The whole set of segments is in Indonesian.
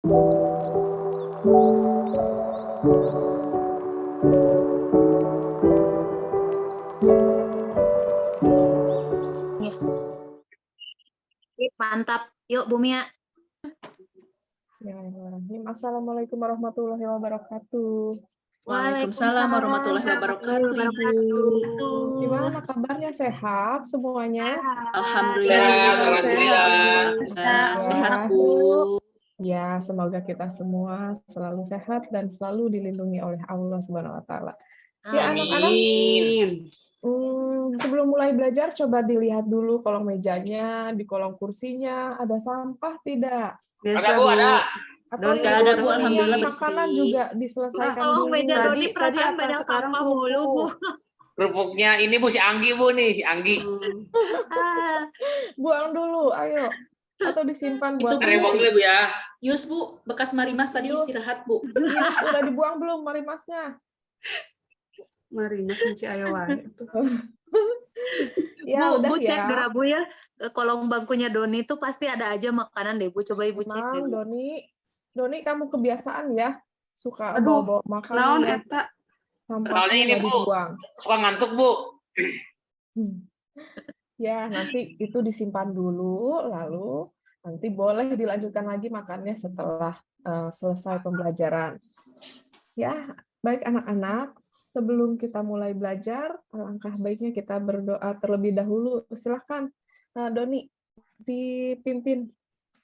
Mantap. Yuk, Bu Mia. Assalamualaikum warahmatullahi wabarakatuh. Waalaikumsalam warahmatullahi wabarakatuh, Ibu. Gimana kabarnya, sehat semuanya? Alhamdulillah, sehat, Bu. Ya, semoga kita semua selalu sehat dan selalu dilindungi oleh Allah Subhanahu wa Ta'ala. Ya, anak-anak, sebelum mulai belajar, coba dilihat dulu kolong mejanya, di kolong kursinya, ada sampah tidak? Ada, Bu, ada. Atau Nggak ada, Bu, alhamdulillah yang bersih. makanan juga diselesaikan Kolong dulu. meja Doni perasaan banyak sampah mulu, Bu. Kerupuknya ini, Bu, si Anggi, Bu, nih. Si Anggi. Buang dulu, ayo. Atau disimpan buat Itu, Bu. Buang dulu, Bu, ya. Yus, Bu, bekas Marimas tadi Yus. istirahat, Bu. Yus, udah dibuang belum marimasnya? Marimas masih ayo wae. Ya, Bu, udah Bu, ya. cek gerak Bu ya. Kolong bangkunya Doni itu pasti ada aja makanan deh, Bu. Coba Ibu cek deh, Bu. Doni, kamu kebiasaan ya suka Aduh, bawa naon makanan ya, eta? sampahnya Soalnya ini, nggak Bu. dibuang. Suka ngantuk, Bu. Ya, nanti itu disimpan dulu, lalu nanti boleh dilanjutkan lagi makannya setelah selesai pembelajaran. Ya, baik anak-anak, sebelum kita mulai belajar, alangkah baiknya kita berdoa terlebih dahulu. Silahkan, Doni, dipimpin.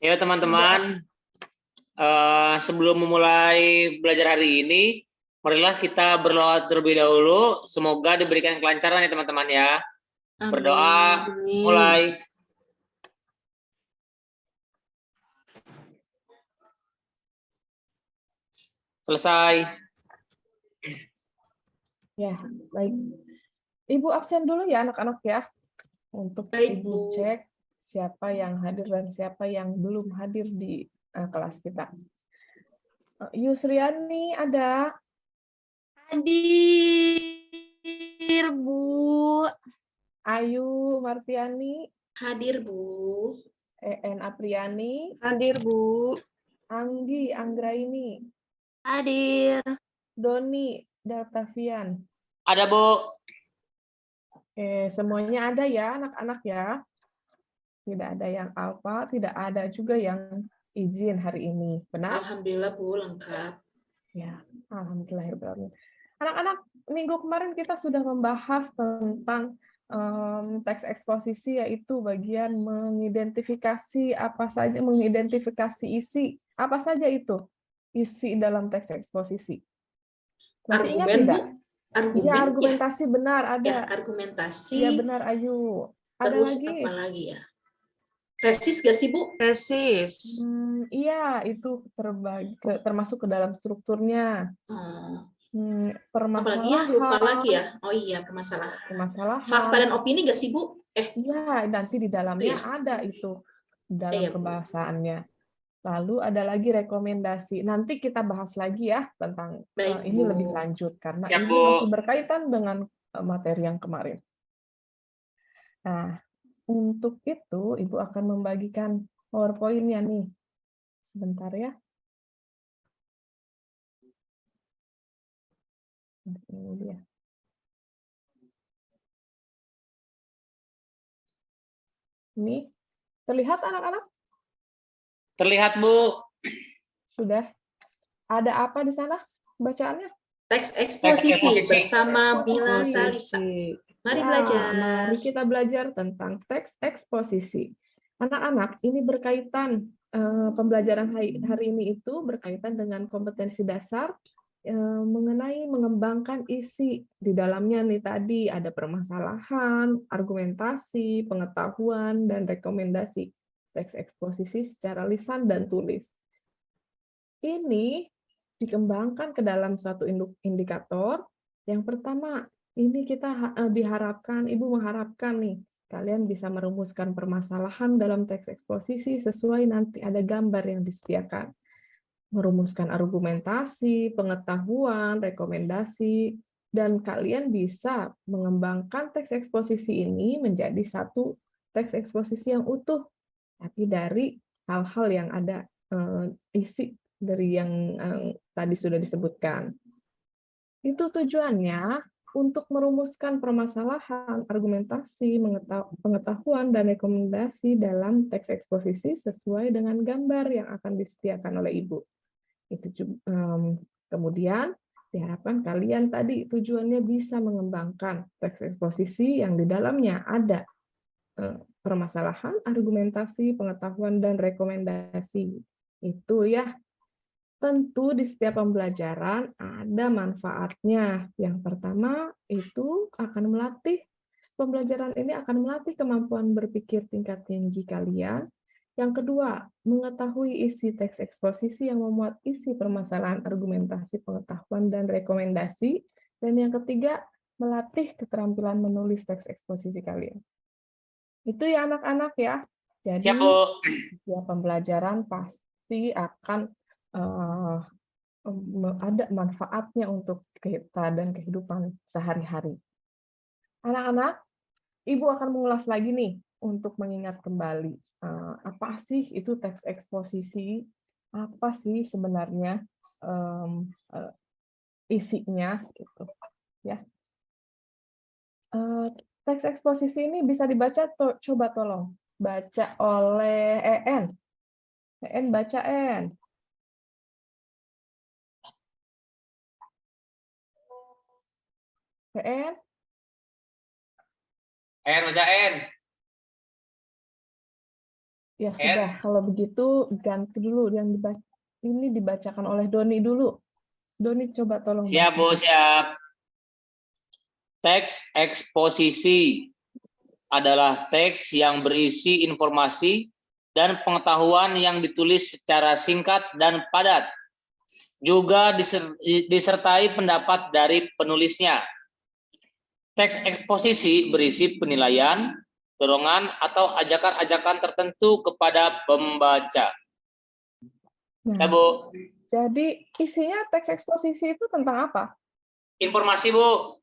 Ya, teman-teman. Sebelum memulai belajar hari ini, marilah kita berdoa terlebih dahulu. Semoga diberikan kelancaran ya, teman-teman ya. Amin. Berdoa, mulai. Selesai. Ya, baik. Ibu absen dulu ya anak-anak ya. Untuk Baik, Ibu Bu. cek siapa yang hadir dan siapa yang belum hadir di kelas kita. Yusriani ada? Hadir, Bu. Ayu Martiani, Hadir, Bu. En Apriani, Hadir, Bu. Anggi Anggraini, Hadir. Doni Deltavian. Ada, Bu. Semuanya ada ya anak-anak ya. Tidak ada yang alfa, tidak ada juga yang izin hari ini. Benar? Alhamdulillah, Bu, lengkap. Ya, alhamdulillah. Anak-anak, minggu kemarin kita sudah membahas tentang teks eksposisi, yaitu bagian mengidentifikasi apa saja, mengidentifikasi isi apa saja itu isi dalam teks eksposisi. Masih ingat Argumen, tidak? Bu. Argumen, Ya, argumentasi benar ada. Ya, argumentasi. Ya benar, Ayu. Ada Terus lagi? apa lagi ya? Tesis gak sih, Bu? Tesis. Iya, itu termasuk ke dalam strukturnya. Apalagi ya? Lupa lagi ya? Oh iya, permasalahan. Fakta dan opini gak sih, Bu? Iya, nanti di dalamnya ada itu dalam pembahasannya. Lalu ada lagi rekomendasi. Nanti kita bahas lagi ya tentang ini lebih lanjut karena Siap, ini Bu. masih berkaitan dengan materi yang kemarin. Nah, untuk itu Ibu akan membagikan PowerPoint-nya nih. Sebentar ya. Ini dia. Ini terlihat anak-anak? Terlihat, Bu. Sudah. Ada apa di sana bacaannya? Teks eksposisi bersama Bila Eksposisi. Talita. Mari Ya, belajar. Mari kita belajar tentang teks eksposisi. Anak-anak, ini berkaitan pembelajaran hari ini itu berkaitan dengan kompetensi dasar mengenai mengembangkan isi di dalamnya nih tadi ada permasalahan, argumentasi, pengetahuan, dan rekomendasi teks eksposisi secara lisan dan tulis. Ini dikembangkan ke dalam suatu indikator. Yang pertama, ini kita diharapkan, Ibu mengharapkan nih, kalian bisa merumuskan permasalahan dalam teks eksposisi sesuai nanti ada gambar yang disediakan. Merumuskan argumentasi, pengetahuan, rekomendasi, dan kalian bisa mengembangkan teks eksposisi ini menjadi satu teks eksposisi yang utuh, tapi dari hal-hal yang ada isi dari yang tadi sudah disebutkan. Itu tujuannya untuk merumuskan permasalahan, argumentasi, pengetahuan, dan rekomendasi dalam teks eksposisi sesuai dengan gambar yang akan disediakan oleh Ibu. Kemudian diharapkan kalian tadi tujuannya bisa mengembangkan teks eksposisi yang di dalamnya ada permasalahan, argumentasi, pengetahuan, dan rekomendasi. Itu ya. Tentu di setiap pembelajaran ada manfaatnya. Yang pertama itu akan melatih, pembelajaran ini akan melatih kemampuan berpikir tingkat tinggi kalian. Yang kedua, mengetahui isi teks eksposisi yang memuat isi permasalahan, argumentasi, pengetahuan, dan rekomendasi. Dan yang ketiga, melatih keterampilan menulis teks eksposisi kalian. Itu ya anak-anak ya. Jadi ya pembelajaran pasti akan ada manfaatnya untuk kita dan kehidupan sehari-hari. Anak-anak, Ibu akan mengulas lagi nih untuk mengingat kembali apa sih itu teks eksposisi, apa sih sebenarnya isinya gitu ya. Teks eksposisi ini bisa dibaca, coba tolong baca oleh EN. EN baca EN. EN? Baca N. Ya sudah, kalau begitu ganti dulu yang dibaca. Ini dibacakan oleh Doni dulu. Doni coba tolong Siap, baca. Bu, siap. Teks eksposisi adalah teks yang berisi informasi dan pengetahuan yang ditulis secara singkat dan padat. Juga disertai pendapat dari penulisnya. Teks eksposisi berisi penilaian, dorongan, atau ajakan-ajakan tertentu kepada pembaca. Nah, Ya, Bu. jadi isinya teks eksposisi itu tentang apa? Informasi, Bu.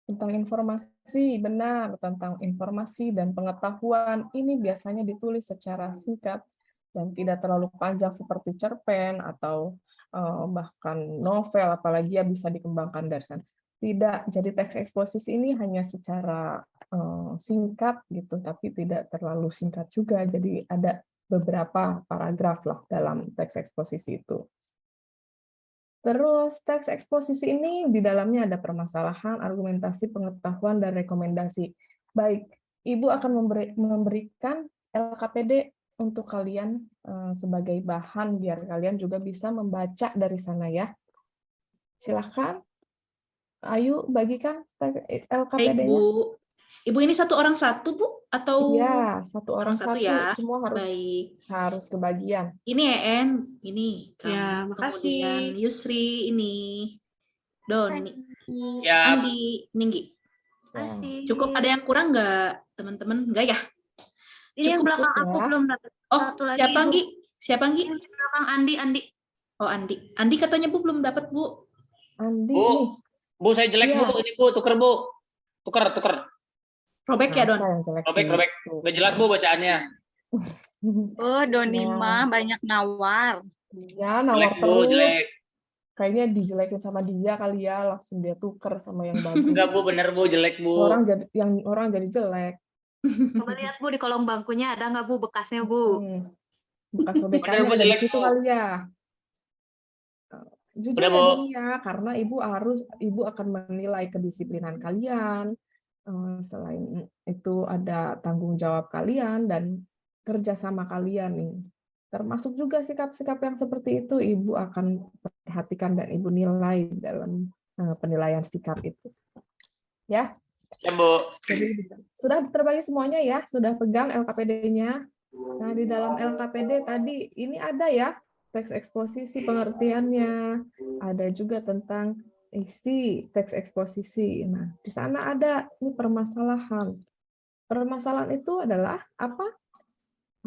Tentang informasi, benar. Tentang informasi dan pengetahuan. Ini biasanya ditulis secara singkat dan tidak terlalu panjang seperti cerpen atau bahkan novel, apalagi ya bisa dikembangkan dari sana. Tidak, jadi teks eksposisi ini hanya secara singkat gitu, tapi tidak terlalu singkat juga. Jadi ada beberapa paragraf lah dalam teks eksposisi itu. Terus teks eksposisi ini di dalamnya ada permasalahan, argumentasi, pengetahuan, dan rekomendasi. Baik, Ibu akan memberikan LKPD untuk kalian sebagai bahan biar kalian juga bisa membaca dari sana ya. Silahkan. Ayu, bagikan LKPD-nya. Baik, Bu. Ibu ini satu orang satu, Bu? Atau Iya, satu orang satu ya? semua harus kebagian. Ini EN, ini kamu. Ya, makasih. Kemudian Yusri, ini Doni, Siap. Andi, Ninggi. Makasih. Cukup, ada yang kurang nggak, teman-teman? Nggak ya? Ini yang Cukup, belakang ya. aku belum dapat. Oh, Satu lagi, siapa, Bu. Nggi? Siapa, Nggi? Ini di belakang Andi. Oh, Andi. Andi katanya, Bu, belum dapat, Bu. Andi Bu. nih. Bu, saya jelek, Iya. Bu. Ini, Bu, tuker, Bu. Tuker. Robek ya, Don? Masa yang jelek Robek. gitu. Nggak jelas, Bu, bacaannya. Oh, Doni Ya. mah banyak nawar. Ya, nawar Jelek, Bu, terus. jelek. Kayaknya dijelekin sama dia kali ya, langsung dia tuker sama yang bagus. Enggak, Bu, bener, Bu, jelek, Bu. Orang jadi jelek. Coba lihat, Bu, di kolong bangkunya ada nggak, Bu, bekasnya, Bu? Bekas sobekannya Bener, Bu, ada di jelek, situ Bu. kali ya. Jujur Udah, ya, Bu. Doni ya, karena Ibu akan menilai kedisiplinan kalian. Selain itu ada tanggung jawab kalian dan kerjasama kalian nih. Termasuk juga sikap-sikap yang seperti itu Ibu akan perhatikan dan Ibu nilai dalam penilaian sikap itu. Ya. Siap, Bu. Jadi sudah terbagi semuanya ya, sudah pegang LKPD-nya. Nah, di dalam LKPD tadi ini ada ya teks eksposisi pengertiannya, ada juga tentang isi teks eksposisi. Nah, di sana ada ini permasalahan. Permasalahan itu adalah apa?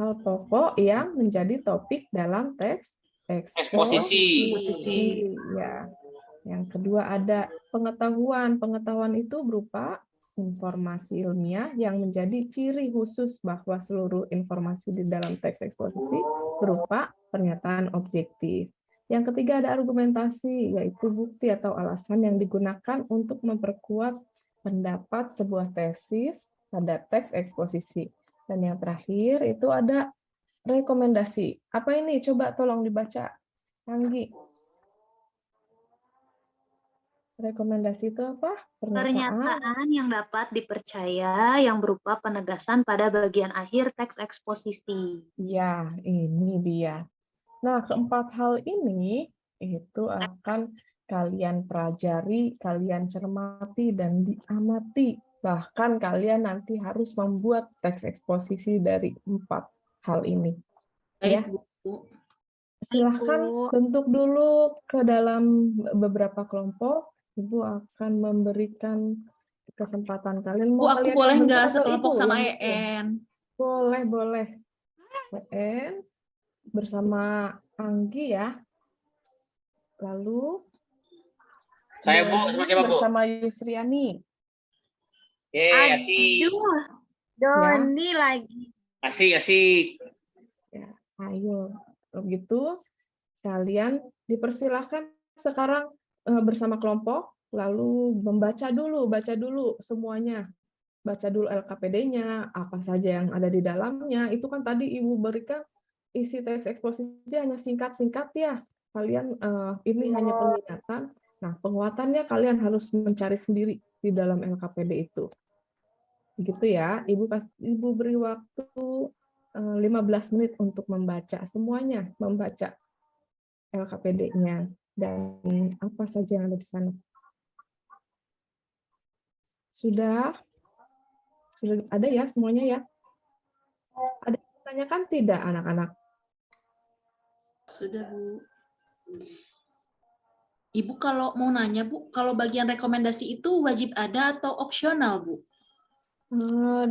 Hal pokok yang menjadi topik dalam teks Eksposisi. Ya. Yang kedua ada pengetahuan. Pengetahuan itu berupa informasi ilmiah yang menjadi ciri khusus bahwa seluruh informasi di dalam teks eksposisi berupa pernyataan objektif. Yang ketiga ada argumentasi, yaitu bukti atau alasan yang digunakan untuk memperkuat pendapat sebuah tesis pada teks eksposisi. Dan yang terakhir itu ada rekomendasi. Apa ini? Coba tolong dibaca. Anggi. Rekomendasi itu apa? Pernyataan yang dapat dipercaya yang berupa penegasan pada bagian akhir teks eksposisi. Ya, ini dia. Nah, keempat hal ini itu akan kalian pelajari, kalian cermati, dan diamati. Bahkan kalian nanti harus membuat teks eksposisi dari 4 hal ini. Ya. Baik, Bu. Silahkan bentuk dulu ke dalam beberapa kelompok. Ibu akan memberikan kesempatan kalian. Bu, aku boleh nggak sekelompok sama Ibu? EN? Boleh, boleh. EN bersama Anggi ya. Lalu Saya Bu, Doni sama siapa Bu? bersama Yusriani. Asik. Aduh, Doni lagi. Asik. Ya, ayo. Begitu kalian dipersilahkan sekarang bersama kelompok, lalu baca dulu semuanya. Baca dulu LKPD-nya, apa saja yang ada di dalamnya. Itu kan tadi Ibu berikan isi teks eksposisi hanya singkat-singkat ya. Kalian ini hanya pengingatan. Nah, penguatannya kalian harus mencari sendiri di dalam LKPD itu. Begitu ya. Ibu beri waktu 15 menit untuk membaca semuanya, membaca LKPD-nya dan apa saja yang ada di sana. Sudah ada ya semuanya ya? Ada yang ditanyakan tidak anak-anak? Sudah, Bu. Ibu kalau mau nanya, Bu, kalau bagian rekomendasi itu wajib ada atau opsional, Bu?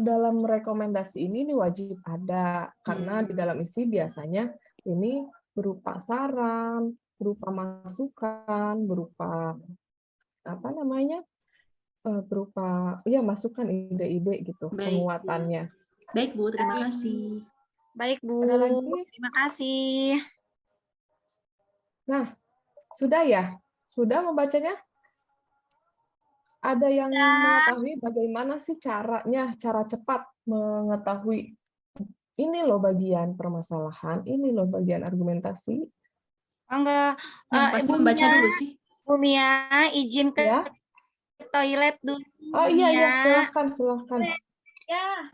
Dalam rekomendasi ini wajib ada, karena di dalam isi biasanya ini berupa saran, berupa masukan, berupa apa namanya? Berupa ya masukan ide-ide gitu, Baik, penguatannya. Baik, Bu, terima kasih. Baik, Bu. Ada lagi? Terima kasih. Nah, sudah ya? Sudah membacanya? Ada yang mengetahui bagaimana sih caranya, cara cepat mengetahui ini loh bagian permasalahan, ini loh bagian argumentasi. Enggak. Yang pasti membaca dulu sih. Bu Mia, izin ke Ya. toilet dulu. Oh Bu iya, Mia. ya, silahkan. Ya.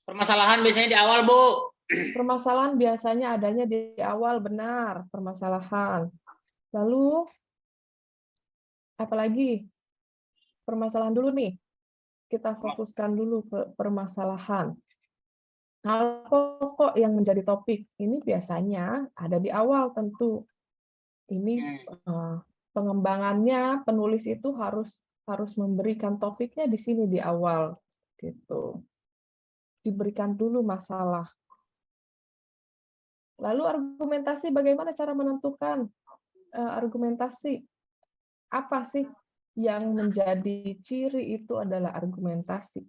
Permasalahan biasanya di awal, Bu. Permasalahan biasanya adanya di awal, benar, permasalahan. Lalu, apalagi? Permasalahan dulu nih. Kita fokuskan dulu ke permasalahan. Hal pokok yang menjadi topik, ini biasanya ada di awal tentu. Ini pengembangannya, penulis itu harus memberikan topiknya di sini di awal. Gitu. Diberikan dulu masalah. Lalu argumentasi, bagaimana cara menentukan argumentasi? Apa sih yang menjadi ciri itu adalah argumentasi?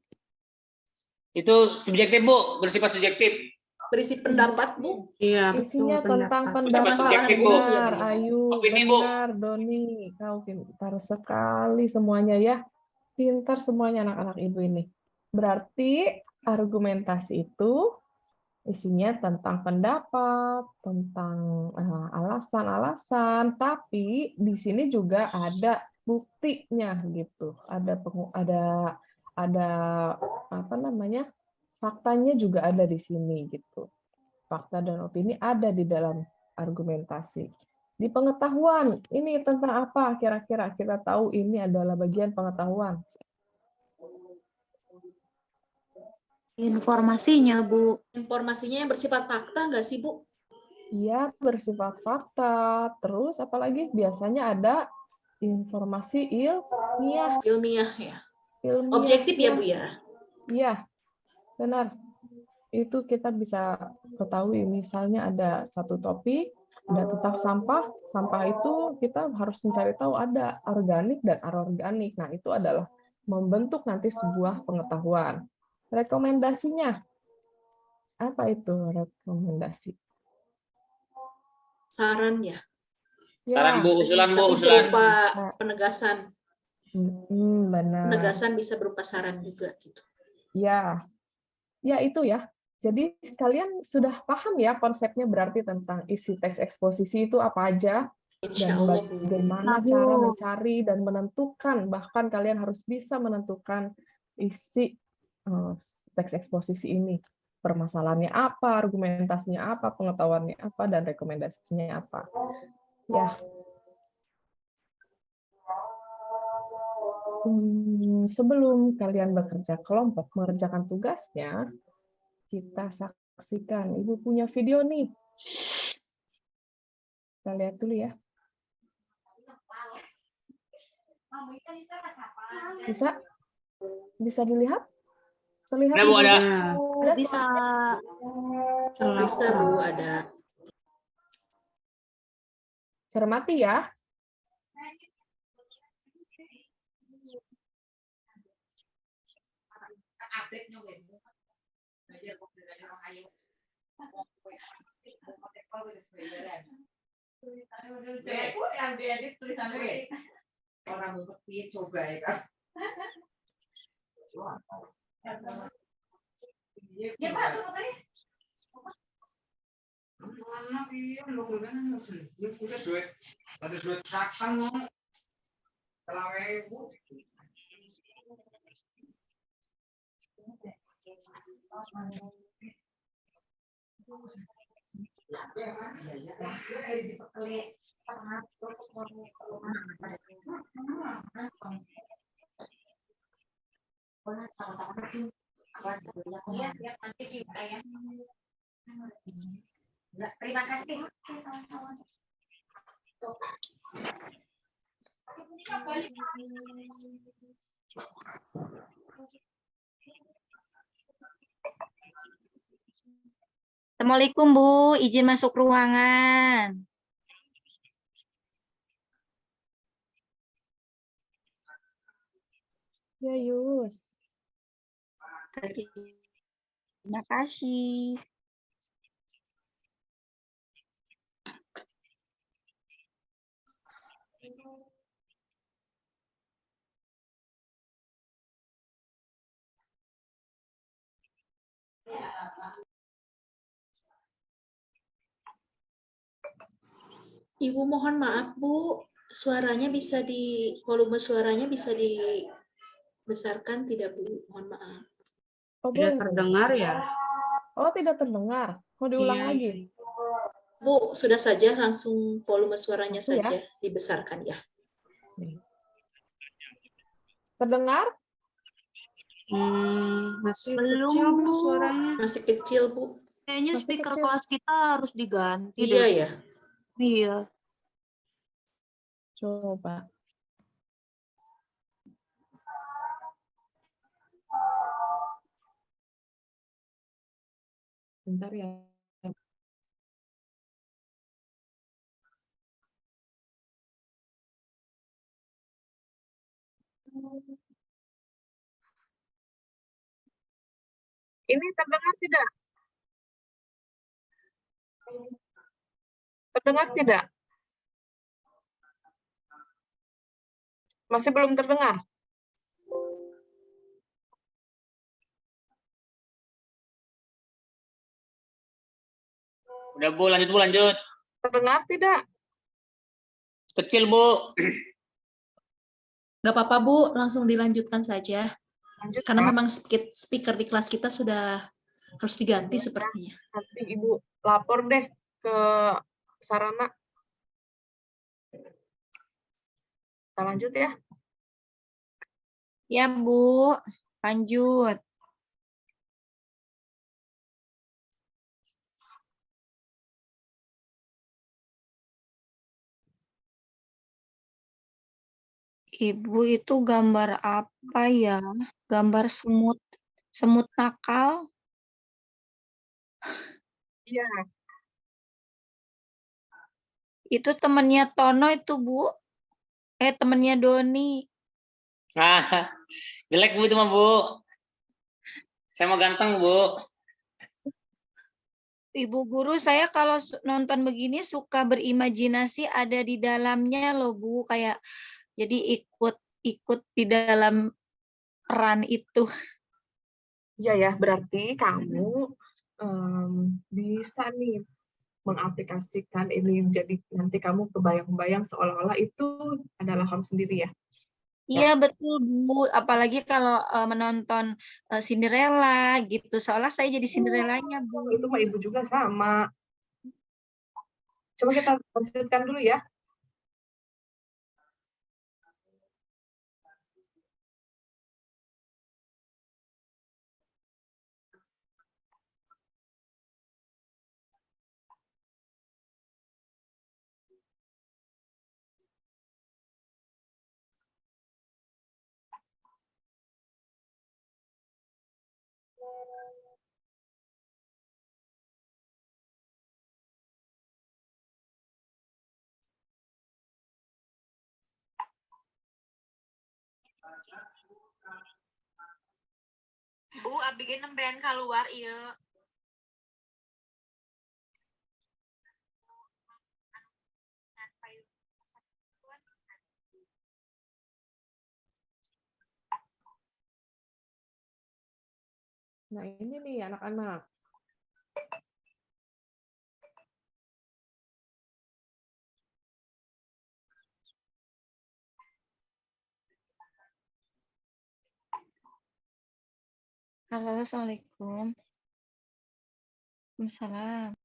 Itu subjektif, Bu, bersifat subjektif. Berisi pendapat, Bu. Iya, betul. Isinya tentang pendapat. Subjektif, Bu. Benar, Ayu, Opini, Bu. benar, Doni. Kau pintar sekali semuanya ya. Pintar semuanya anak-anak Ibu ini. Berarti argumentasi itu isinya tentang pendapat, tentang alasan-alasan, tapi di sini juga ada buktinya gitu. Ada apa namanya? Faktanya juga ada di sini gitu. Fakta dan opini ada di dalam argumentasi. Di pengetahuan, ini tentang apa kira-kira? Kita tahu ini adalah bagian pengetahuan. Informasinya, Bu. Informasinya yang bersifat fakta nggak sih, Bu? Iya, bersifat fakta. Terus apalagi biasanya ada informasi ilmiah. Ilmiah ya. Ilmiah. Objektif ya, Bu ya? Iya, benar. Itu kita bisa ketahui misalnya ada satu topik, ada tentang sampah. Sampah itu kita harus mencari tahu ada organik dan anorganik. Nah, itu adalah membentuk nanti sebuah pengetahuan. Rekomendasinya, apa itu rekomendasi? Saran ya. Saran Bu, usulan Bu, Tapi usulan. berupa penegasan. Benar. Penegasan bisa berupa saran juga gitu. Ya, ya itu ya. Jadi kalian sudah paham ya konsepnya berarti tentang isi teks eksposisi itu apa aja Insya dan Allah, Bu. bagaimana Nah, cara Bu. mencari dan menentukan, bahkan kalian harus bisa menentukan isi teks eksposisi ini. Permasalahannya apa, argumentasinya apa, pengetahuannya apa, dan rekomendasinya apa. Ya. Sebelum kalian bekerja kelompok mengerjakan tugasnya, kita saksikan. Ibu punya video nih. Kita lihat dulu ya. Bisa dilihat? Terlihat? Ada Bu, ada. Ada Bisa. Bisa Bu, ada. Cermati ya. Terima kasih. Assalamualaikum Bu, izin masuk ruangan. Ya, Yus. Terima kasih. Ibu mohon maaf Bu, suaranya bisa volume suaranya bisa dibesarkan tidak Bu? Mohon maaf. Oh, Tidak boleh. terdengar ya? Oh, tidak terdengar. Mau diulang Iya. lagi? Bu, sudah saja langsung volume suaranya Aku ya. saja dibesarkan ya. Terdengar? Masih Belum, kecil Bu Bu. suaranya. Masih kecil Bu. Kayaknya Masih speaker kecil. kelas kita harus diganti Iya deh. ya. Iya. Coba. Bentar ya. Ini terdengar tidak? Terdengar tidak? Masih belum terdengar? Udah Bu, lanjut Bu, lanjut. Terdengar tidak? Kecil Bu. Nggak apa-apa Bu, langsung dilanjutkan saja. Lanjut. Karena memang speaker di kelas kita sudah harus diganti sepertinya. Nanti Ibu lapor deh ke Sarana. Kita lanjut ya. Ya Bu, lanjut. Ibu itu gambar apa ya? Gambar semut nakal. Iya. Itu temennya Tono itu Bu. Temennya Doni. Ah, jelek Bu itu mah Bu. Saya mau ganteng Bu. Ibu guru, saya kalau nonton begini suka berimajinasi ada di dalamnya loh Bu, kayak jadi ikut di dalam peran itu. Iya ya, berarti kamu bisa nih mengaplikasikan ini jadi nanti kamu kebayang-bayang seolah-olah itu adalah kamu sendiri ya. Iya betul Bu, apalagi kalau menonton Cinderella gitu, seolah saya jadi Cinderellanya Bu. Itu mah ibu juga sama. Coba kita lanjutkan dulu ya. Bu, abdi ge nembean keluar ieu. Nah, ini nih anak-anak. Halo, Assalamualaikum. Waalaikumsalam.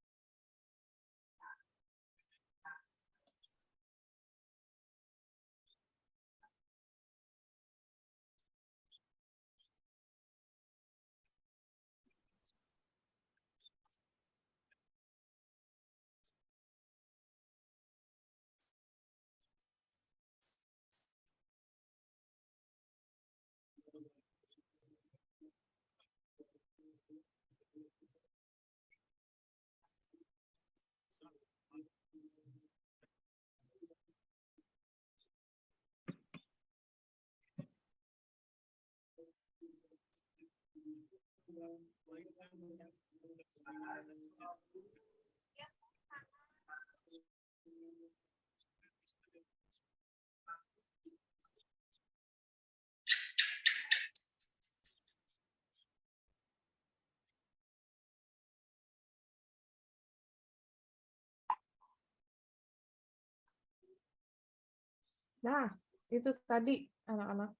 Nah, itu tadi anak-anak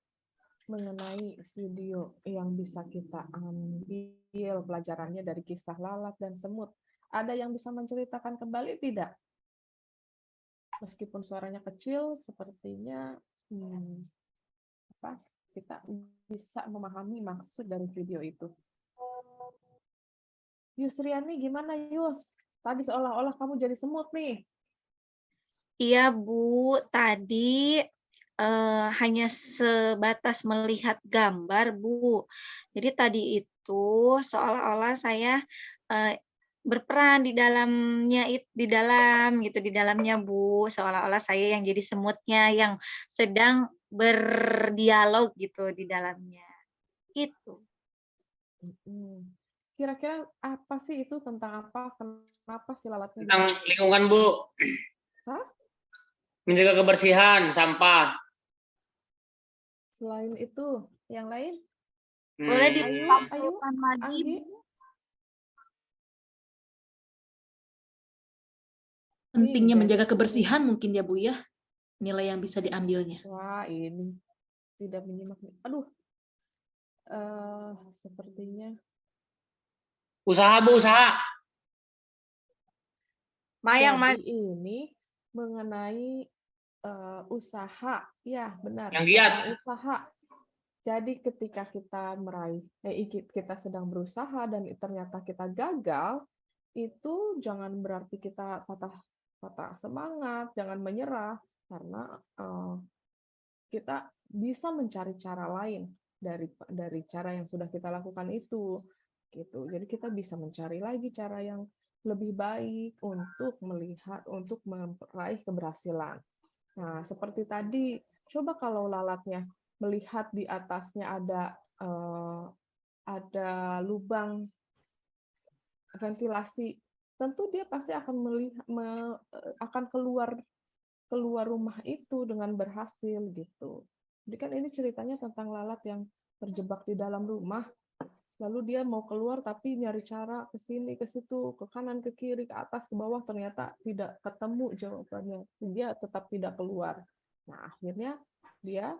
mengenai video yang bisa kita ambil pelajarannya dari kisah lalat dan semut. Ada yang bisa menceritakan kembali tidak? Meskipun suaranya kecil, sepertinya kita bisa memahami maksud dari video itu. Yusriani, gimana Yus? Tadi seolah-olah kamu jadi semut nih. Iya Bu, tadi hanya sebatas melihat gambar Bu. Jadi tadi itu seolah-olah saya berperan di dalamnya, di dalam gitu, di dalamnya Bu. Seolah-olah saya yang jadi semutnya yang sedang berdialog gitu di dalamnya. Gitu. Kira-kira apa sih itu, tentang apa? Kenapa si lalatnya Tentang bisa? lingkungan Bu. Hah? Menjaga kebersihan, sampah. Selain itu, yang lain? Boleh Ayu, ditampilkan lagi Anggi? Bu? Pentingnya Ini menjaga guys. kebersihan mungkin ya Bu ya, nilai yang bisa diambilnya. Wah, ini tidak menyimak. Aduh, sepertinya. Usaha Bu, usaha. Mayang, Jadi ini mengenai usaha, ya benar. Yang giat. Tentang usaha. Jadi ketika kita meraih, kita sedang berusaha dan ternyata kita gagal, itu jangan berarti kita patah semangat, jangan menyerah, karena kita bisa mencari cara lain dari cara yang sudah kita lakukan itu, gitu. Jadi kita bisa mencari lagi cara yang lebih baik untuk meraih keberhasilan. Nah, seperti tadi, coba kalau lalatnya melihat di atasnya ada lubang ventilasi tentu dia pasti akan akan keluar rumah itu dengan berhasil gitu. Jadi kan ini ceritanya tentang lalat yang terjebak di dalam rumah, lalu dia mau keluar tapi nyari cara ke sini, ke situ, ke kanan, ke kiri, ke atas, ke bawah, ternyata tidak ketemu jawabannya. Dia tetap tidak keluar. Nah, akhirnya dia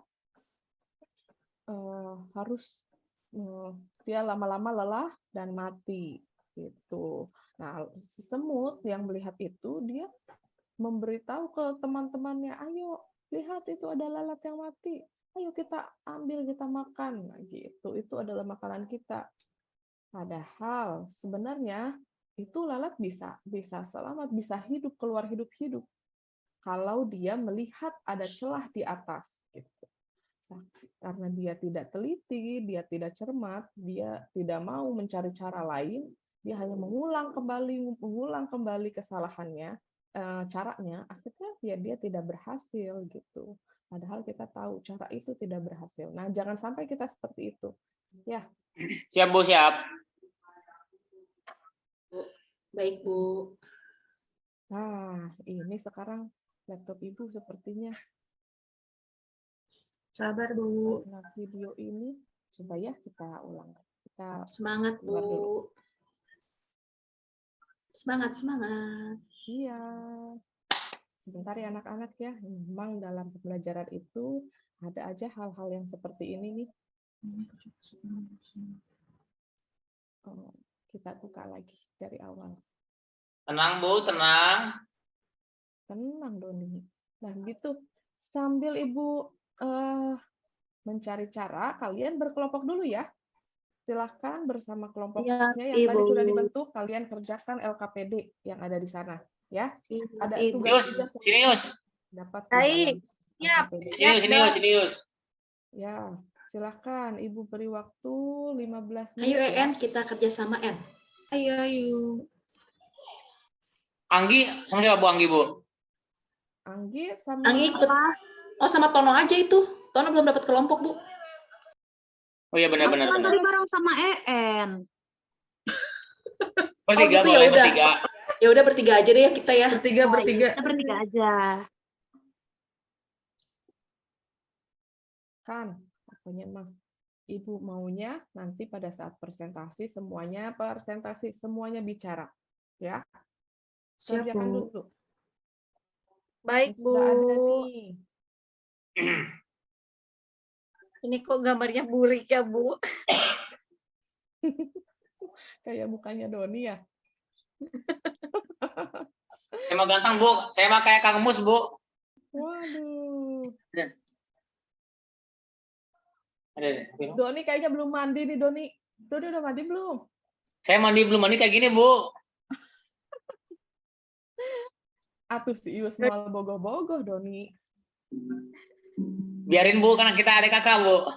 harus dia lama-lama lelah dan mati gitu. Nah, si semut yang melihat itu dia memberitahu ke teman-temannya, ayo lihat itu ada lalat yang mati, ayo kita ambil kita makan. Nah, gitu, itu adalah makanan kita. Padahal sebenarnya itu lalat bisa selamat, bisa hidup, keluar hidup kalau dia melihat ada celah di atas gitu. Karena dia tidak teliti, dia tidak cermat, dia tidak mau mencari cara lain, dia hanya mengulang kembali kesalahannya, caranya, akhirnya ya dia tidak berhasil gitu. Padahal kita tahu cara itu tidak berhasil. Nah, jangan sampai kita seperti itu. Ya. Siap, Bu, siap. Baik, Bu. Nah, ini sekarang laptop Ibu sepertinya Sabar, Bu. karena video ini. Coba ya kita ulang. Kita Semangat, keluar dulu. Bu. Semangat, semangat. Iya. Sebentar ya anak-anak ya. Memang dalam pembelajaran itu ada aja hal-hal yang seperti ini nih. Oh, kita buka lagi dari awal. Tenang, Bu, tenang. Tenang, Doni. Nah, gitu. Sambil Ibu mencari cara, kalian berkelompok dulu ya. Silahkan bersama kelompoknya yang tadi sudah dibentuk, kalian kerjakan LKPD yang ada di sana. Ya, ada tugas juga Sini, Yus. dapat di Baik, dalam siap. LKPD. Sini, Yus. Ya, silahkan Ibu beri waktu 15 Ayo, menit ya. En, kita kerjasama, En. Ayo. Anggi, sama siapa Bu Anggi, Bu? Anggi sama Anggi ikut. Oh, sama Tono aja itu. Tono belum dapat kelompok, Bu. Oh iya, benar-benar. Kan tadi bareng sama EN. Bertiga, gitu, ya boleh udah. bertiga. Ya udah bertiga aja deh ya kita ya. Bertiga. Kita bertiga aja. kan, pokoknya mah Ibu maunya nanti pada saat presentasi semuanya bicara, ya. Siap, Kerjakan Bu. dulu. Baik, Ini Bu. sudah ada nih. Ini kok gambarnya burik ya, Bu? Kayak mukanya Doni ya. Saya mah ganteng, Bu. Saya mah kayak Kang Mus, Bu. Waduh. Ada. Doni kayaknya belum mandi nih, Doni. Doni udah mandi belum? Saya belum mandi kayak gini, Bu. Atuh si Ius mau bogoh-bogoh, Doni. Biarin, Bu, karena kita adik kakak, Bu.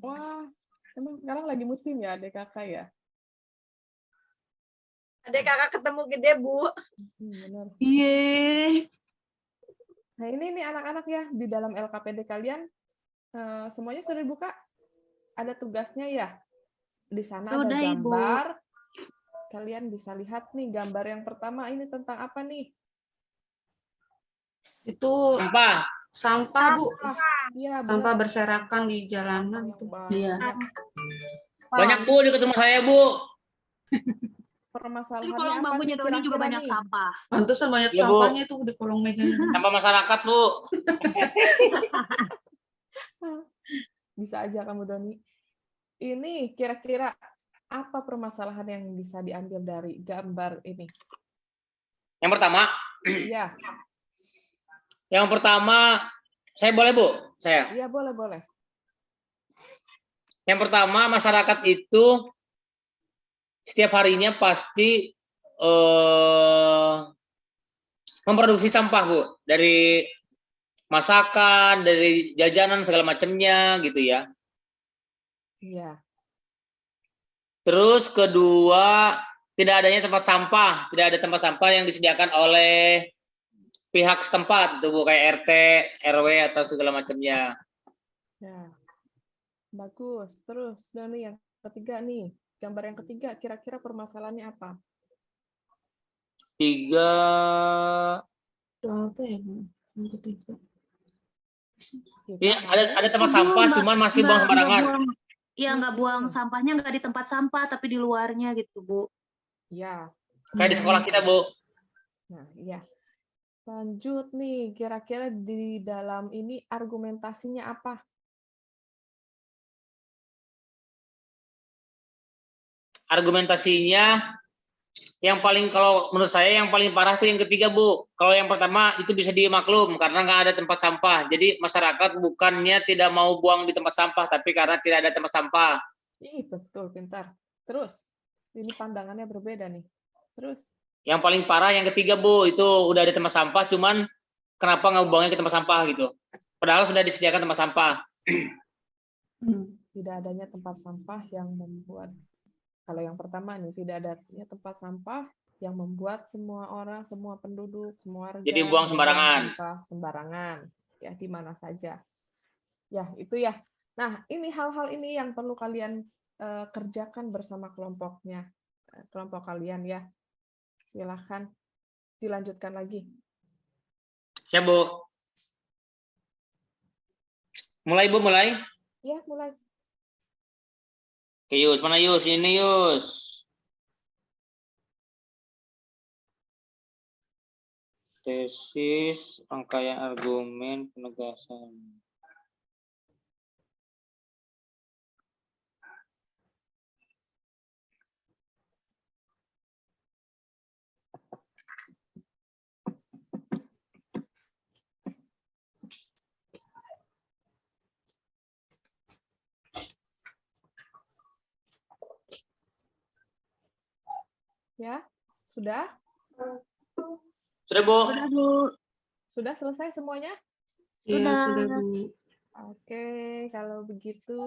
Wah, emang sekarang lagi musim ya adik kakak ya? Ada kakak ketemu gede, Bu. Benar. Iya. Nah ini nih anak-anak ya, di dalam LKPD kalian semuanya sudah dibuka? Ada tugasnya ya? Di sana ada Sudah, Ibu. gambar. Kalian bisa lihat nih gambar yang pertama ini tentang apa nih? Itu Sampah. Bu. Iya, Sampah benar. berserakan di jalanan Yang itu. Iya. Banyak, Bu, di rumah saya, Bu. Di Permasalahannya kolong apa bangkunya nih Doni juga kira-kira banyak nih? sampah. Pantesan banyak Iya, Bu. sampahnya tuh di kolong mejanya. Sampah masyarakat, Bu. Bisa aja kamu, Doni. Ini kira-kira apa permasalahan yang bisa diambil dari gambar ini? Yang pertama, Iya, saya boleh, Bu? Saya. iya boleh. Yang pertama, masyarakat itu setiap harinya pasti memproduksi sampah, Bu. Dari masakan, dari jajanan, segala macamnya, gitu ya. Iya. Terus kedua, tidak adanya tempat sampah. Tidak ada tempat sampah yang disediakan oleh pihak setempat, itu Bu, kayak RT, RW, atau segala macamnya. Ya. Bagus. Terus, Doni yang ketiga nih. Gambar yang ketiga, kira-kira permasalahannya apa? Tiga. Itu apa ya, Bu? Yang ketiga. Kita Iya, ada tempat Bu, sampah, nggak- cuman masih buang nggak sembarangan. buang, ya nggak buang Hmm. sampahnya nggak di tempat sampah tapi di luarnya gitu Bu. Ya. Kayak di sekolah kita, Bu. Nah, iya. Lanjut nih, kira-kira di dalam ini argumentasinya apa? Argumentasinya yang paling, kalau menurut saya yang paling parah tuh yang ketiga, Bu. Kalau yang pertama itu bisa dimaklum karena nggak ada tempat sampah. Jadi masyarakat bukannya tidak mau buang di tempat sampah, tapi karena tidak ada tempat sampah. Ih, betul, pintar. Terus, ini pandangannya berbeda nih. Terus, Yang paling parah yang ketiga, Bu, itu udah ada tempat sampah, cuman kenapa nggak buangnya ke tempat sampah gitu? Padahal sudah disediakan tempat sampah. tidak adanya tempat sampah yang membuat, kalau yang pertama nih, tidak adanya tempat sampah yang membuat semua orang, semua penduduk, semua warga Jadi buang sembarangan. sampah sembarangan, ya di mana saja. Ya, itu ya. Nah, ini hal-hal ini yang perlu kalian kerjakan bersama kelompoknya, kelompok kalian ya. Silahkan dilanjutkan lagi. Siap, Bu. Mulai, Bu, mulai. Ya, mulai. Oke, Yus, mana Yus? Ini Yus. Tesis, rangkaian argumen, penegasan. Ya, sudah? Sudah, Bu? Sudah Bu. Sudah selesai semuanya? Iya, Sudah. sudah, Bu. Oke, kalau begitu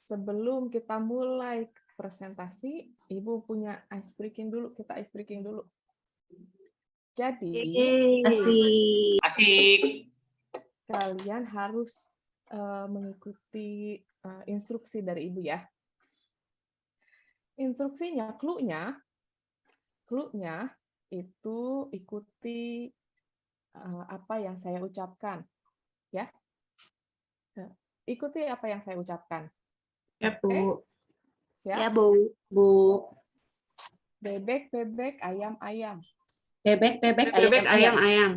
sebelum kita mulai presentasi, Ibu punya ice breaking dulu. Kita ice breaking dulu. Jadi, Asik. Asik. kalian harus mengikuti instruksi dari Ibu ya. Instruksinya, clue-nya itu ikuti apa yang saya ucapkan. Ya. Ikuti apa yang saya ucapkan. Ya, Oke? Bu. Siap? Ya Bu. Bu. Bebek, bebek, ayam, ayam. Bebek, bebek, Bebek, ayam, ayam.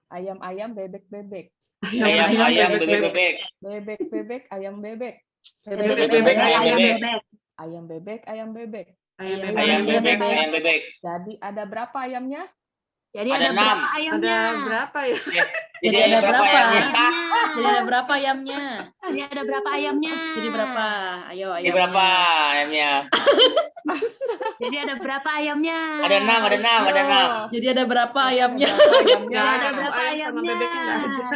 Ayam, ayam, bebek, bebek. Ayam, ayam, bebek, bebek. Bebek, bebek, ayam, bebek. Bebek, Bebek, bebek, ayam, ayam, bebek. Ayam, bebek, ayam, bebek. Ayam, Ayam, bebek, Ayam, bebek, bebek. ayam, bebek. Jadi ada berapa ayamnya? Jadi Ada ada 6. berapa ayamnya? Ada berapa ya? Jadi ada berapa ayamnya? Jadi ada berapa ayamnya? Jadi ada berapa ayamnya? Jadi berapa? Ayo Jadi ayamnya. berapa ayamnya? Jadi ada berapa ayamnya? Ada 6, ada 6, ada 6. Jadi ada berapa ayamnya? Ada berapa ayamnya? Nggak ada, Bu. Berapa Ayam sama ayamnya? bebeknya nggak ada.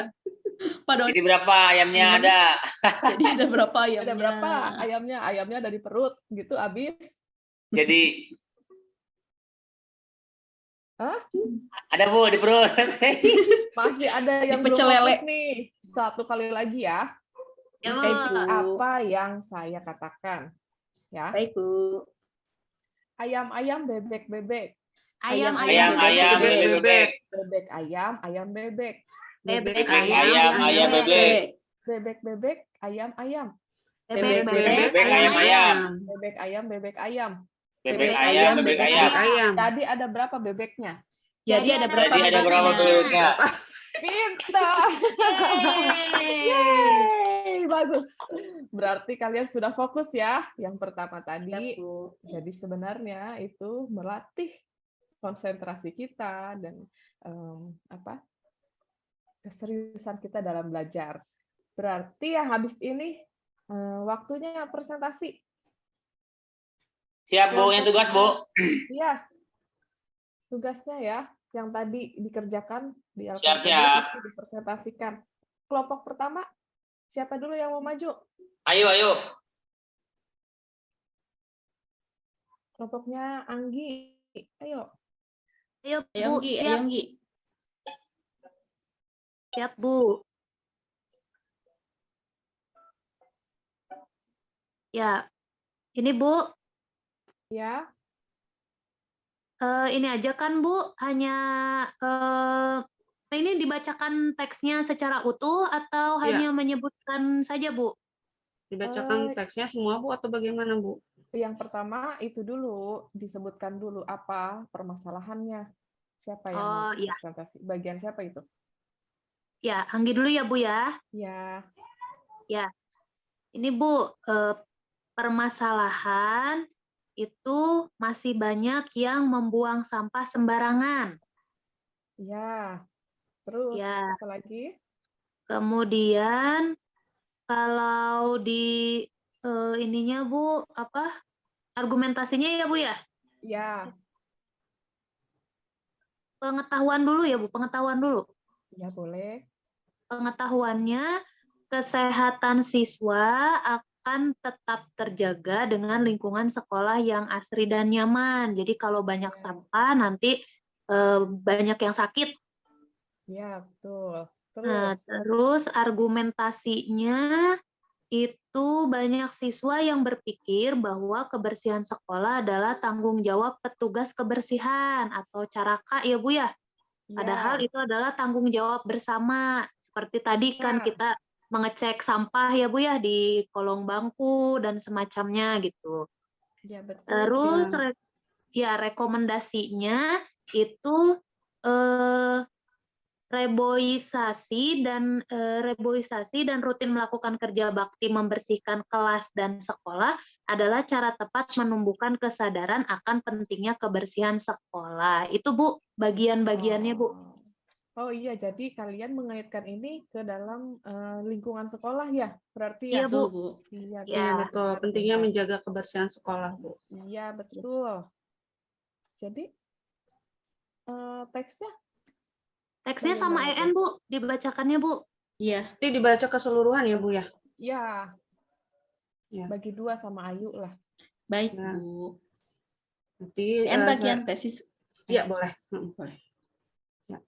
Pak Doni, Jadi berapa ayamnya ada? jadi ada berapa ayamnya? Ada berapa ayamnya? Ayamnya ada di perut gitu habis. Jadi Hah? ada, Bu, di perut. Masih ada yang belum Pecel lele. fokus nih. Satu kali lagi ya. Ya, Oke, Bu. Bu. Apa yang saya katakan? Ya. Baik, Bu. Ayam-ayam, bebek, bebek. Ayam, Ayam, ayam, bebek, bebek. Bebek, ayam, ayam, bebek. Bebek, ayam, ayam, bebek. Bebek, bebek, ayam, ayam. Bebek, Bebek, ayam, ayam. Bebek, ayam, bebek, ayam. Bebek, ayam, bebek, ayam. Ayam. Tadi ada berapa bebeknya? Jadi ada berapa Jadi ada berapa bebeknya? Pintar. Yeay, bagus. Berarti kalian sudah fokus ya. Yang pertama tadi. Jadi sebenarnya itu melatih konsentrasi kita dan keseriusan kita dalam belajar. Berarti yang habis ini waktunya presentasi. Siap, Bu. Yang tugas, Bu. Iya. Tugasnya ya, yang tadi dikerjakan di Siap, LKPD siap. itu dipresentasikan. Kelompok pertama, siapa dulu yang mau maju? Ayo, ayo. Kelompoknya Anggi. Ayo. Ayo, Ayam Bu. Gi, Siap, ayam Gi. siap, Bu. Ya, ini Bu. Ya. ini aja kan Bu, hanya ini dibacakan teksnya secara utuh atau Iya. hanya menyebutkan saja Bu? Dibacakan teksnya semua Bu atau bagaimana Bu? Yang pertama itu dulu, disebutkan dulu apa permasalahannya. Siapa yang mau Oh iya, presentasi? Bagian siapa itu? ya Anggi dulu ya Bu ya. Ya, Ya, ini Bu, permasalahan itu masih banyak yang membuang sampah sembarangan. ya. Terus Ya, apa lagi? kemudian kalau di ininya Bu, apa argumentasinya ya Bu ya? Ya, Pengetahuan dulu ya Bu, pengetahuan dulu. ya boleh. Pengetahuannya, kesehatan siswa akan tetap terjaga dengan lingkungan sekolah yang asri dan nyaman. Jadi kalau banyak Ya. sampah nanti banyak yang sakit. Ya, betul. Nah, Terus, terus argumentasinya itu banyak siswa yang berpikir bahwa kebersihan sekolah adalah tanggung jawab petugas kebersihan atau caraka ya Bu ya. Padahal ya, itu adalah tanggung jawab bersama. Seperti tadi kan benar. kita mengecek sampah ya Bu ya di kolong bangku dan semacamnya gitu. Ya, betul. Terus Ya. rekomendasinya itu reboisasi dan rutin melakukan kerja bakti membersihkan kelas dan sekolah adalah cara tepat menumbuhkan kesadaran akan pentingnya kebersihan sekolah. Itu Bu, bagian-bagiannya Bu. Oh iya, jadi kalian mengaitkan ini ke dalam lingkungan sekolah ya, berarti Iya ya? Bu. Betul, Bu. Iya, Ya. Iya benar, betul. benar, Pentingnya benar. menjaga kebersihan sekolah Bu. Iya, betul. Jadi teksnya Teksnya sama bagaimana EN tuh? Bu, dibacakannya Bu. Iya. Nanti dibaca keseluruhan ya Bu ya? Ya, Ya. bagi 2 sama Ayu lah. Baik, Ya. Bu. Nanti Dan bagian tesis. Iya boleh. Boleh. Ya.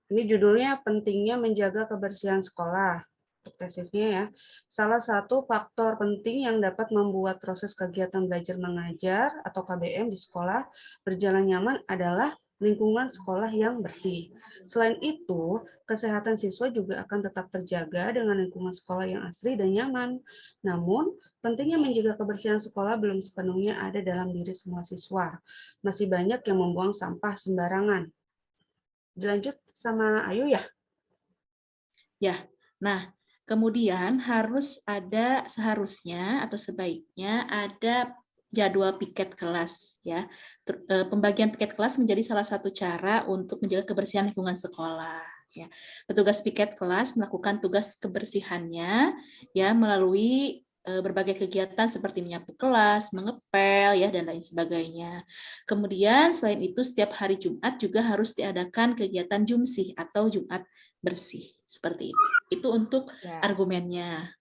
Ini judulnya pentingnya menjaga kebersihan sekolah. Untuk tesisnya ya. Salah satu faktor penting yang dapat membuat proses kegiatan belajar mengajar atau KBM di sekolah berjalan nyaman adalah lingkungan sekolah yang bersih. Selain itu, kesehatan siswa juga akan tetap terjaga dengan lingkungan sekolah yang asri dan nyaman. Namun, pentingnya menjaga kebersihan sekolah belum sepenuhnya ada dalam diri semua siswa. Masih banyak yang membuang sampah sembarangan. Dilanjut sama Ayu ya? Ya. Nah, kemudian seharusnya atau sebaiknya ada jadwal piket kelas ya. Pembagian piket kelas menjadi salah satu cara untuk menjaga kebersihan lingkungan sekolah ya. Petugas piket kelas melakukan tugas kebersihannya ya melalui berbagai kegiatan seperti menyapu kelas, mengepel ya dan lain sebagainya. Kemudian selain itu setiap hari Jumat juga harus diadakan kegiatan jumsih atau Jumat bersih seperti itu. Itu untuk Ya. argumennya.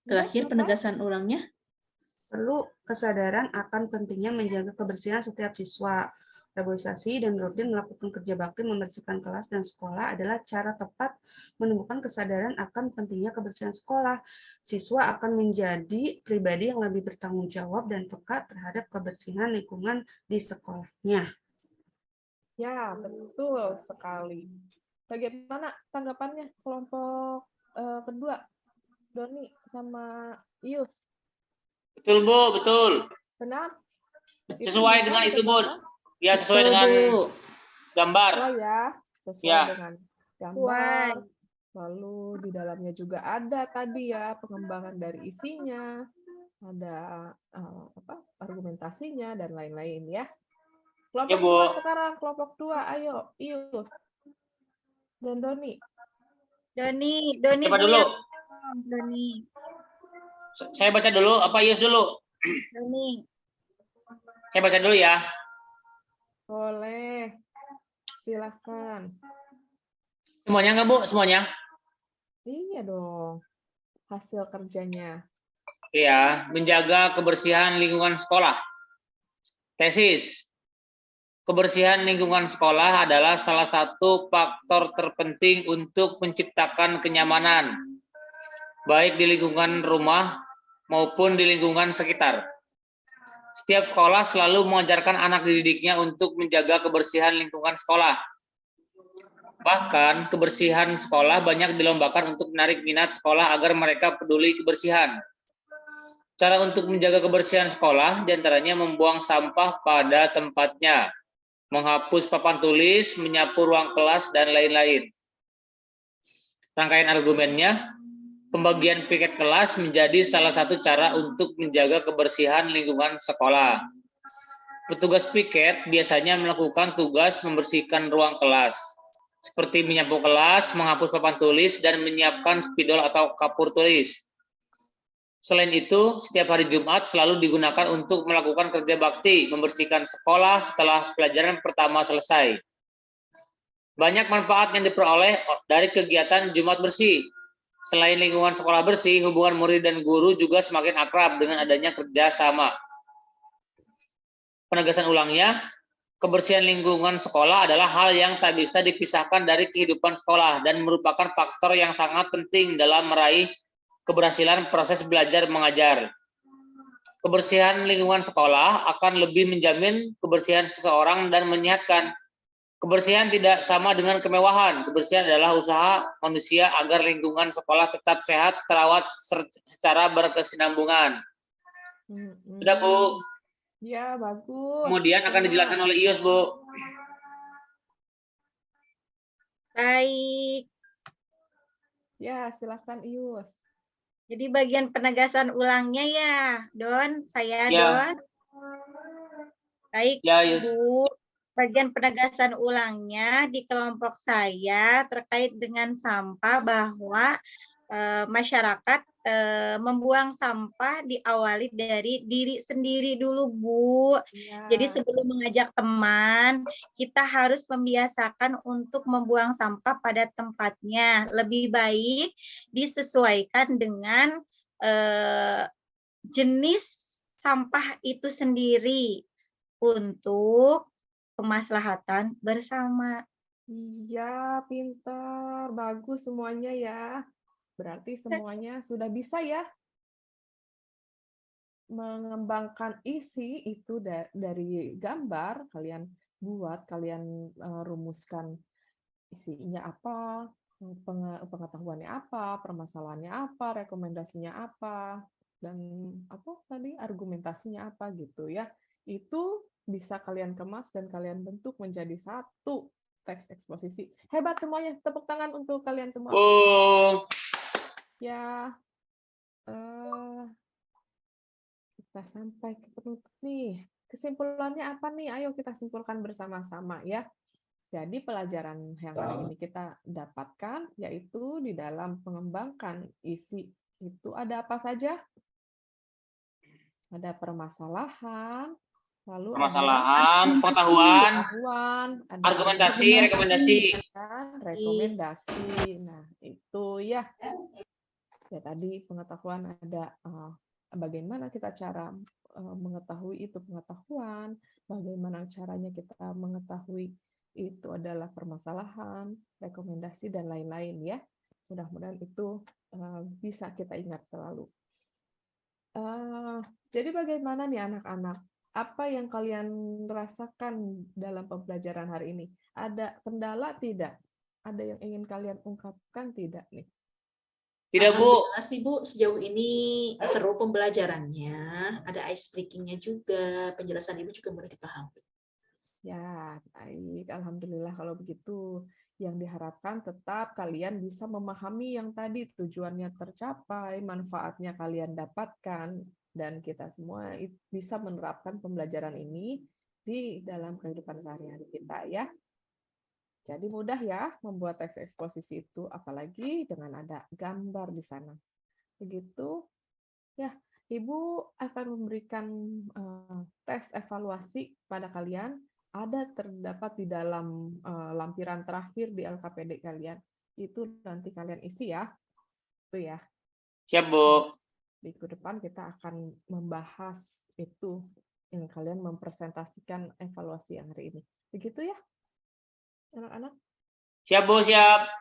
Terakhir penegasan ulangnya. Perlu kesadaran akan pentingnya menjaga kebersihan setiap siswa. Reboisasi dan rutin melakukan kerja bakti membersihkan kelas dan sekolah adalah cara tepat menumbuhkan kesadaran akan pentingnya kebersihan sekolah. Siswa akan menjadi pribadi yang lebih bertanggung jawab dan peka terhadap kebersihan lingkungan di sekolahnya. Ya, betul sekali. Bagaimana tanggapannya kelompok kedua? Doni sama Ius. Betul Bu, betul. Benar? Sesuai Itu dengan benar, itu Bu. benar? Ya sesuai Betul, dengan Bu. gambar. Sesuai ya, sesuai Ya. dengan gambar. Lalu di dalamnya juga ada tadi ya pengembangan dari isinya, ada argumentasinya dan lain-lain ya. Kelompok Ya, Bu. 2 sekarang, kelompok 2, ayo Ius dan Doni. Doni Siapa Bu dulu? yang Doni. Saya baca dulu, apa Yus dulu? Doni. Saya baca dulu ya. Boleh, silahkan. Semuanya nggak Bu? Semuanya? Iya dong, hasil kerjanya. Iya, menjaga kebersihan lingkungan sekolah. Tesis. Kebersihan lingkungan sekolah adalah salah satu faktor terpenting untuk menciptakan kenyamanan, baik di lingkungan rumah maupun di lingkungan sekitar. Setiap sekolah selalu mengajarkan anak didiknya untuk menjaga kebersihan lingkungan sekolah. Bahkan, kebersihan sekolah banyak dilombakan untuk menarik minat sekolah agar mereka peduli kebersihan. Cara untuk menjaga kebersihan sekolah diantaranya membuang sampah pada tempatnya, menghapus papan tulis, menyapu ruang kelas, dan lain-lain. Rangkaian argumennya, pembagian piket kelas menjadi salah satu cara untuk menjaga kebersihan lingkungan sekolah. Petugas piket biasanya melakukan tugas membersihkan ruang kelas, seperti menyapu kelas, menghapus papan tulis, dan menyiapkan spidol atau kapur tulis. Selain itu, setiap hari Jumat selalu digunakan untuk melakukan kerja bakti, membersihkan sekolah setelah pelajaran pertama selesai. Banyak manfaat yang diperoleh dari kegiatan Jumat bersih. Selain lingkungan sekolah bersih, hubungan murid dan guru juga semakin akrab dengan adanya kerja sama. Penegasan ulangnya, kebersihan lingkungan sekolah adalah hal yang tak bisa dipisahkan dari kehidupan sekolah dan merupakan faktor yang sangat penting dalam meraih keberhasilan proses belajar mengajar. Kebersihan lingkungan sekolah akan lebih menjamin kebersihan seseorang dan menyehatkan. Kebersihan tidak sama dengan kemewahan. Kebersihan adalah usaha manusia agar lingkungan sekolah tetap sehat, terawat secara berkesinambungan. Sudah, Bu? Ya, bagus. Kemudian akan dijelaskan oleh Ius, Bu. Baik. Ya, silakan Ius. Jadi bagian penegasan ulangnya ya, Don. Saya Ya. Don. Baik, Ya, Ius. Bu. Bagian penegasan ulangnya di kelompok saya terkait dengan sampah bahwa masyarakat membuang sampah diawali dari diri sendiri dulu, Bu. Ya. Jadi sebelum mengajak teman, kita harus membiasakan untuk membuang sampah pada tempatnya. Lebih baik disesuaikan dengan jenis sampah itu sendiri untuk kemaslahatan bersama. Iya, pintar. Bagus semuanya ya. Berarti semuanya sudah bisa ya mengembangkan isi itu dari gambar. Kalian buat, kalian rumuskan isinya apa, pengetahuannya apa, permasalahannya apa, rekomendasinya apa, dan apa tadi argumentasinya apa gitu ya. Itu bisa kalian kemas dan kalian bentuk menjadi satu teks eksposisi. Hebat semuanya, tepuk tangan untuk kalian semua. Bu. Ya, kita sampai ke penutup nih. Kesimpulannya apa nih? Ayo kita simpulkan bersama-sama ya. Jadi pelajaran yang hari ini kita dapatkan yaitu di dalam mengembangkan isi itu ada apa saja? Ada permasalahan, lalu Permasalahan, pengetahuan, ada argumentasi, rekomendasi. dan rekomendasi. Nah, itu ya. Ya tadi pengetahuan ada bagaimana kita cara mengetahui itu pengetahuan, bagaimana caranya kita mengetahui itu adalah permasalahan, rekomendasi, dan lain-lain ya. Mudah-mudahan itu bisa kita ingat selalu. Jadi bagaimana nih anak-anak? Apa yang kalian rasakan dalam pembelajaran hari ini? Ada kendala tidak? Ada yang ingin kalian ungkapkan tidak nih? Tidak, Bu. Alhamdulillah sih, Bu. Sejauh ini seru pembelajarannya. Ada ice breaking-nya juga. Penjelasan Ibu juga mudah dipahami. Ya, baik. Alhamdulillah kalau begitu. Yang diharapkan tetap kalian bisa memahami yang tadi tujuannya tercapai, manfaatnya kalian dapatkan, dan kita semua bisa menerapkan pembelajaran ini di dalam kehidupan sehari-hari kita ya. Jadi mudah ya membuat teks eksposisi itu, apalagi dengan ada gambar di sana. Begitu. Ya, Ibu akan memberikan tes evaluasi pada kalian. Terdapat di dalam lampiran terakhir di LKPD kalian. Itu nanti kalian isi ya. Itu ya. Siap, Bu. Minggu depan kita akan membahas itu yang kalian mempresentasikan evaluasi yang hari ini. Begitu ya, anak-anak? Siap, Bu, siap.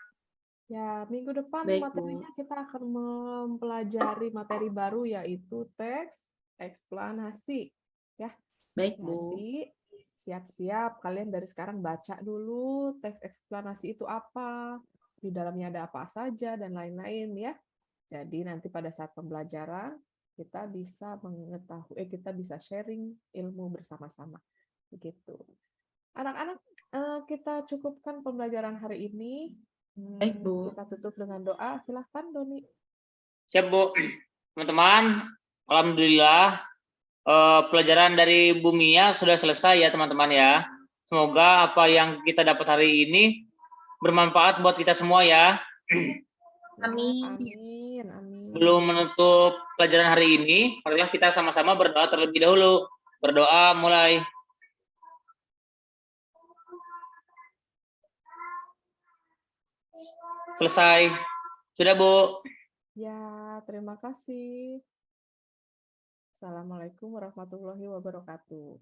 Ya, minggu depan Baik, Bu. materinya kita akan mempelajari materi baru yaitu teks eksplanasi. Ya, Baik, Bu. jadi siap-siap kalian dari sekarang baca dulu teks eksplanasi itu apa, di dalamnya ada apa saja dan lain-lain ya. Jadi nanti pada saat pembelajaran kita bisa mengetahui, kita bisa sharing ilmu bersama-sama. Begitu. Anak-anak, kita cukupkan pembelajaran hari ini. Baik, Bu. Kita tutup dengan doa. Silahkan, Doni. Siap, Bu. Teman-teman, alhamdulillah pelajaran dari Bu Mia sudah selesai ya, teman-teman ya. Semoga apa yang kita dapat hari ini bermanfaat buat kita semua ya. Amin. Amin. Amin. Belum menutup pelajaran hari ini, marilah kita sama-sama berdoa terlebih dahulu. Berdoa mulai. Selesai. Sudah, Bu. Ya, terima kasih. Assalamualaikum warahmatullahi wabarakatuh.